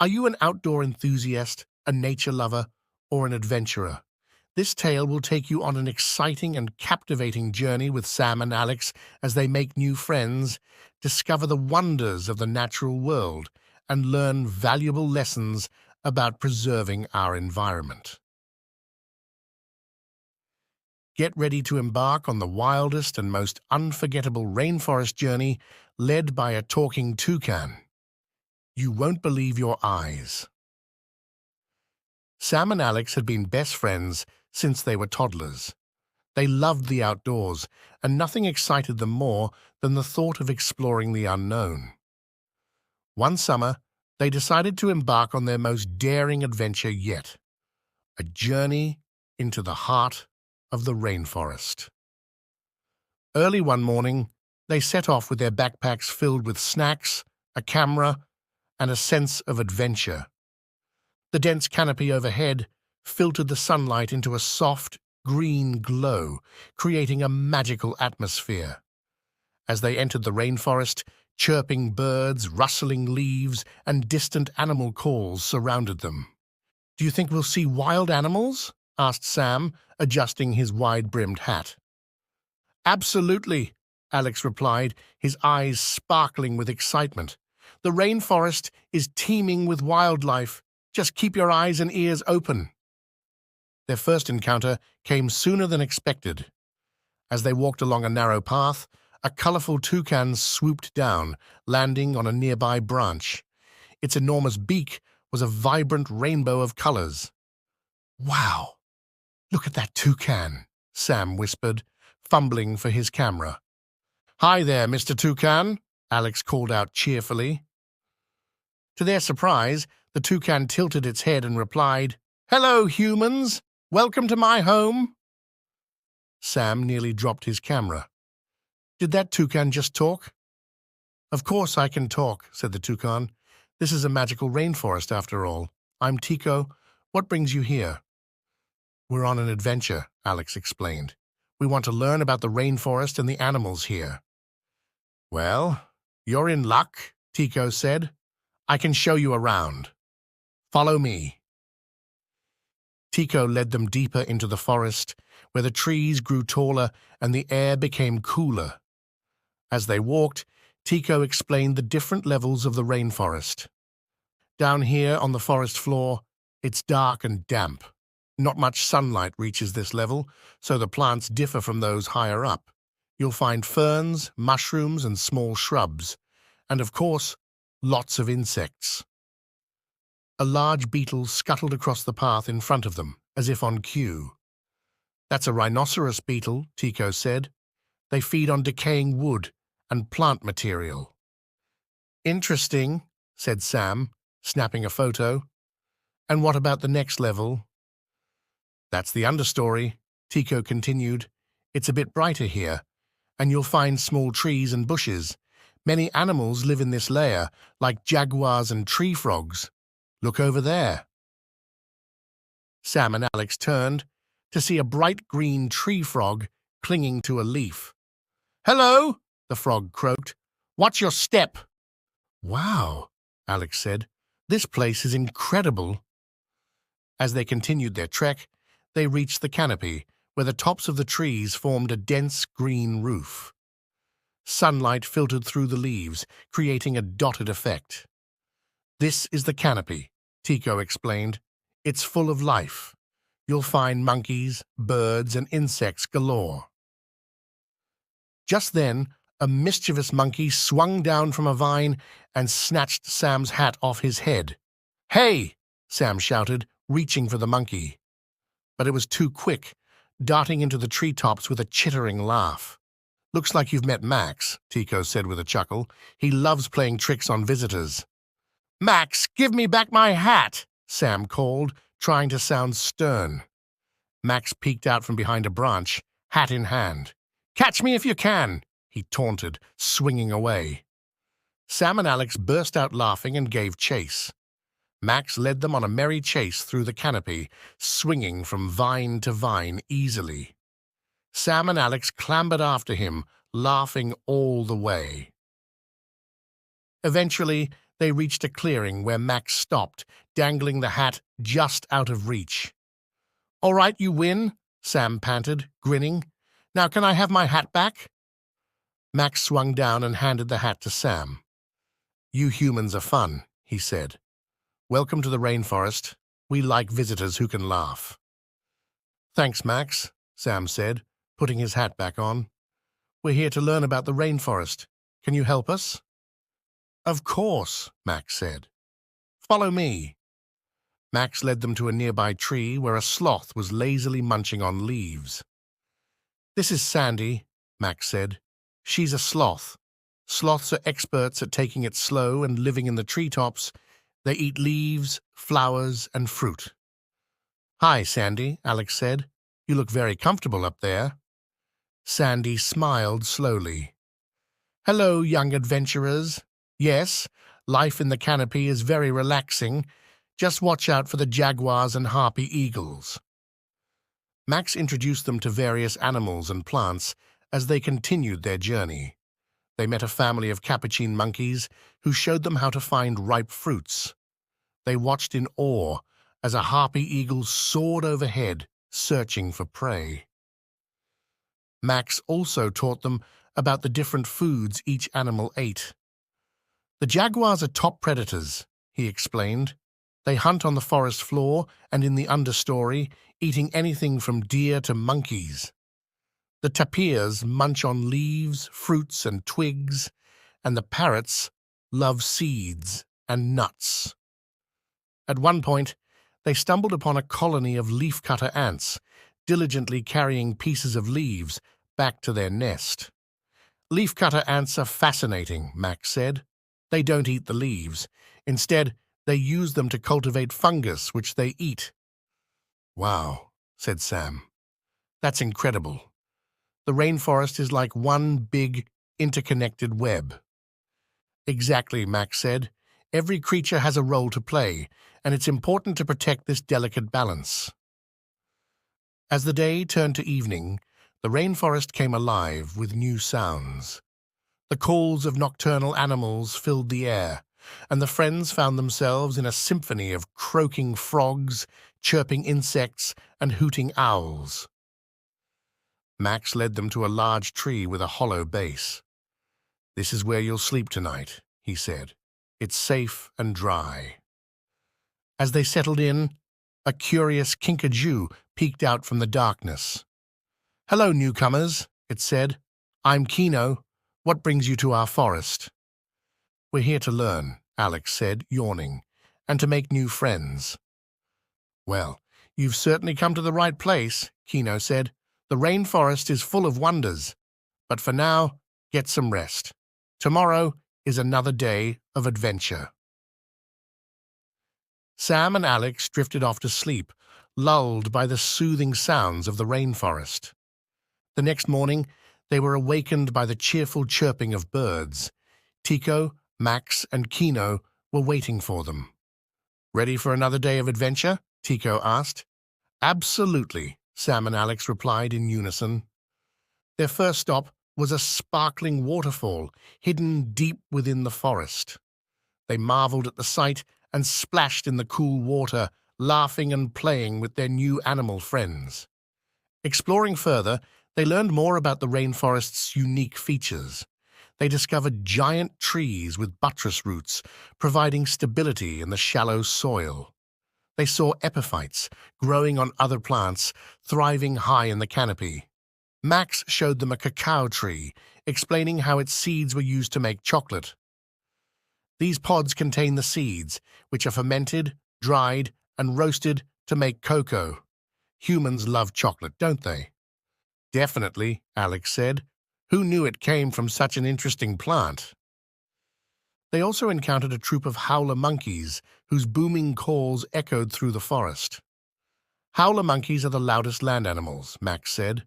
Are you an outdoor enthusiast, a nature lover, or an adventurer? This tale will take you on an exciting and captivating journey with Sam and Alex as they make new friends, discover the wonders of the natural world, and learn valuable lessons about preserving our environment. Get ready to embark on the wildest and most unforgettable rainforest journey led by a talking toucan. You won't believe your eyes. Sam and Alex had been best friends since they were toddlers. They loved the outdoors, and nothing excited them more than the thought of exploring the unknown. One summer, they decided to embark on their most daring adventure yet, a journey into the heart of the rainforest. Early one morning, they set off with their backpacks filled with snacks, a camera, and a sense of adventure. The dense canopy overhead filtered the sunlight into a soft, green glow, creating a magical atmosphere. As they entered the rainforest, chirping birds, rustling leaves, and distant animal calls surrounded them. "Do you think we'll see wild animals?" asked Sam, adjusting his wide-brimmed hat. "Absolutely," Alex replied, his eyes sparkling with excitement. "The rainforest is teeming with wildlife. Just keep your eyes and ears open." Their first encounter came sooner than expected. As they walked along a narrow path, a colourful toucan swooped down, landing on a nearby branch. Its enormous beak was a vibrant rainbow of colours. "Wow! Look at that toucan," Sam whispered, fumbling for his camera. "Hi there, Mr. Toucan," Alex called out cheerfully. To their surprise, the toucan tilted its head and replied, "Hello, humans! Welcome to my home." Sam nearly dropped his camera. Did that toucan just talk? "Of course I can talk," said the toucan. "This is a magical rainforest after all. I'm Tico. What brings you here?" "We're on an adventure," Alex explained. "We want to learn about the rainforest and the animals here." "Well, you're in luck," Tico said. "I can show you around. Follow me." Tico led them deeper into the forest, where the trees grew taller and the air became cooler. As they walked, Tico explained the different levels of the rainforest. "Down here on the forest floor, it's dark and damp. Not much sunlight reaches this level, so the plants differ from those higher up. You'll find ferns, mushrooms, and small shrubs, and of course, lots of insects." A large beetle scuttled across the path in front of them, as if on cue. "That's a rhinoceros beetle," Tico said. "They feed on decaying wood and plant material." "Interesting," said Sam, snapping a photo. "And what about the next level?" "That's the understory," Tico continued. "It's a bit brighter here, and you'll find small trees and bushes. Many animals live in this layer, like jaguars and tree frogs. Look over there." Sam and Alex turned to see a bright green tree frog clinging to a leaf. "Hello," the frog croaked. "Watch your step." "Wow," Alex said. "This place is incredible." As they continued their trek, they reached the canopy, where the tops of the trees formed a dense green roof. Sunlight filtered through the leaves, creating a dotted effect. "This is the canopy," Tico explained. "It's full of life. You'll find monkeys, birds, and insects galore." Just then, a mischievous monkey swung down from a vine and snatched Sam's hat off his head. "Hey!" Sam shouted, reaching for the monkey. But it was too quick, darting into the treetops with a chittering laugh. "Looks like you've met Max," Tico said with a chuckle. "He loves playing tricks on visitors." "Max, give me back my hat!" Sam called, trying to sound stern. Max peeked out from behind a branch, hat in hand. "Catch me if you can," he taunted, swinging away. Sam and Alex burst out laughing and gave chase. Max led them on a merry chase through the canopy, swinging from vine to vine easily. Sam and Alex clambered after him, laughing all the way. Eventually, They reached a clearing where Max stopped, dangling the hat just out of reach. "All right, you win," Sam panted, grinning. "Now can I have my hat back?" Max swung down and handed the hat to Sam. "You humans are fun," he said. "Welcome to the rainforest. We like visitors who can laugh." "Thanks, Max," Sam said, putting his hat back on. "We're here to learn about the rainforest. Can you help us?" "Of course," Max said. "Follow me." Max led them to a nearby tree where a sloth was lazily munching on leaves. "This is Sandy," Max said. "She's a sloth. Sloths are experts at taking it slow and living in the treetops. They eat leaves, flowers, and fruit." "Hi, Sandy," Alex said. "You look very comfortable up there." Sandy smiled slowly. "Hello, young adventurers. Yes, life in the canopy is very relaxing. Just watch out for the jaguars and harpy eagles." Max introduced them to various animals and plants as they continued their journey. They met a family of capuchin monkeys who showed them how to find ripe fruits. They watched in awe as a harpy eagle soared overhead, searching for prey. Max also taught them about the different foods each animal ate. "The jaguars are top predators," he explained. "They hunt on the forest floor and in the understory, eating anything from deer to monkeys. The tapirs munch on leaves, fruits, and twigs, and the parrots love seeds and nuts." At one point, they stumbled upon a colony of leafcutter ants, diligently carrying pieces of leaves back to their nest. "Leafcutter ants are fascinating," Max said. "They don't eat the leaves. Instead, they use them to cultivate fungus, which they eat." "Wow," said Sam. "That's incredible. The rainforest is like one big, interconnected web." "Exactly," Max said. "Every creature has a role to play, and it's important to protect this delicate balance." As the day turned to evening, the rainforest came alive with new sounds. The calls of nocturnal animals filled the air, and the friends found themselves in a symphony of croaking frogs, chirping insects, and hooting owls. Max led them to a large tree with a hollow base. "This is where you'll sleep tonight," he said. "It's safe and dry." As they settled in, a curious kinkajou peeked out from the darkness. "Hello, newcomers," it said. "I'm Kino. What brings you to our forest?" "We're here to learn," Alex said, yawning, "and to make new friends." "Well, you've certainly come to the right place," Kino said. "The rainforest is full of wonders. But for now, get some rest. Tomorrow is another day of adventure." Sam and Alex drifted off to sleep, lulled by the soothing sounds of the rainforest. The next morning, they were awakened by the cheerful chirping of birds. Tico, Max, and Kino were waiting for them. "Ready for another day of adventure?" Tico asked. "Absolutely," Sam and Alex replied in unison. Their first stop was a sparkling waterfall hidden deep within the forest. They marveled at the sight and splashed in the cool water, laughing and playing with their new animal friends. Exploring further, they learned more about the rainforest's unique features. They discovered giant trees with buttress roots, providing stability in the shallow soil. They saw epiphytes growing on other plants, thriving high in the canopy. Max showed them a cacao tree, explaining how its seeds were used to make chocolate. These pods contain the seeds, which are fermented, dried, and roasted to make cocoa. Humans love chocolate, don't they? "Definitely," Alex said. "Who knew it came from such an interesting plant?" They also encountered a troop of howler monkeys, whose booming calls echoed through the forest. "Howler monkeys are the loudest land animals," Max said.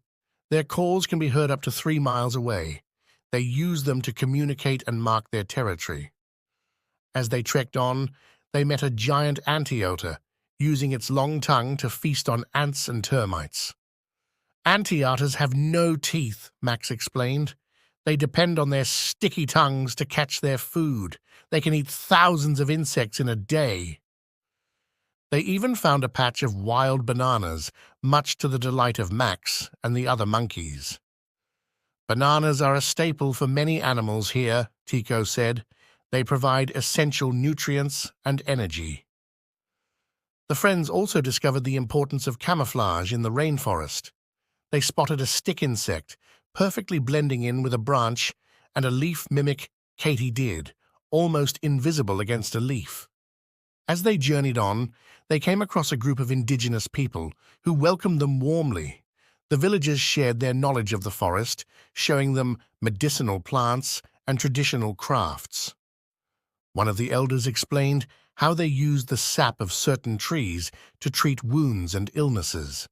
"Their calls can be heard up to 3 miles away. They use them to communicate and mark their territory." As they trekked on, they met a giant antiotter, using its long tongue to feast on ants and termites. "Antiotters have no teeth," Max explained. They depend on their sticky tongues to catch their food. They can eat thousands of insects in a day. They even found a patch of wild bananas, much to the delight of Max and the other monkeys. Bananas are a staple for many animals here, Tico said. They provide essential nutrients and energy. The friends also discovered the importance of camouflage in the rainforest. They spotted a stick insect, perfectly blending in with a branch, and a leaf mimic katydid, almost invisible against a leaf. As they journeyed on, they came across a group of indigenous people who welcomed them warmly. The villagers shared their knowledge of the forest, showing them medicinal plants and traditional crafts. One of the elders explained how they used the sap of certain trees to treat wounds and illnesses.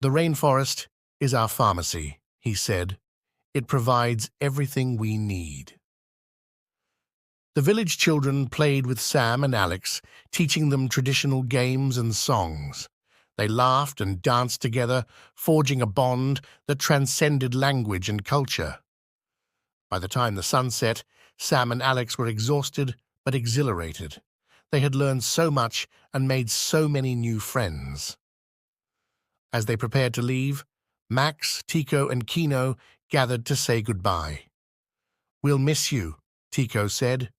"The rainforest is our pharmacy," he said. "It provides everything we need." The village children played with Sam and Alex, teaching them traditional games and songs. They laughed and danced together, forging a bond that transcended language and culture. By the time the sun set, Sam and Alex were exhausted but exhilarated. They had learned so much and made so many new friends. As they prepared to leave, Max, Tico, and Kino gathered to say goodbye. "We'll miss you," Tico said.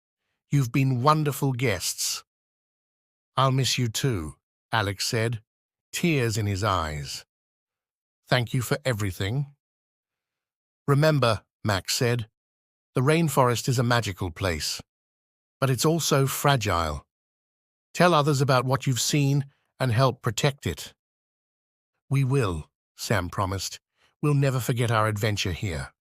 "You've been wonderful guests." "I'll miss you too," Alex said, tears in his eyes. "Thank you for everything." "Remember," Max said, "the rainforest is a magical place, but it's also fragile. Tell others about what you've seen and help protect it." "We will," Sam promised. "We'll never forget our adventure here."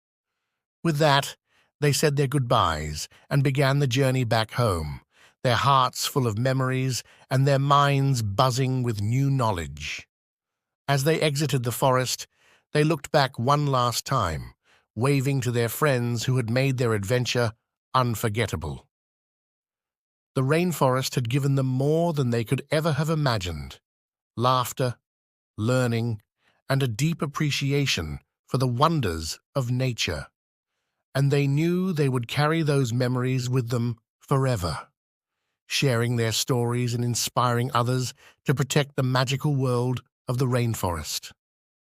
With that, they said their goodbyes and began the journey back home, their hearts full of memories and their minds buzzing with new knowledge. As they exited the forest, they looked back one last time, waving to their friends who had made their adventure unforgettable. The rainforest had given them more than they could ever have imagined: laughter, learning, and a deep appreciation for the wonders of nature. And they knew they would carry those memories with them forever, sharing their stories and inspiring others to protect the magical world of the rainforest.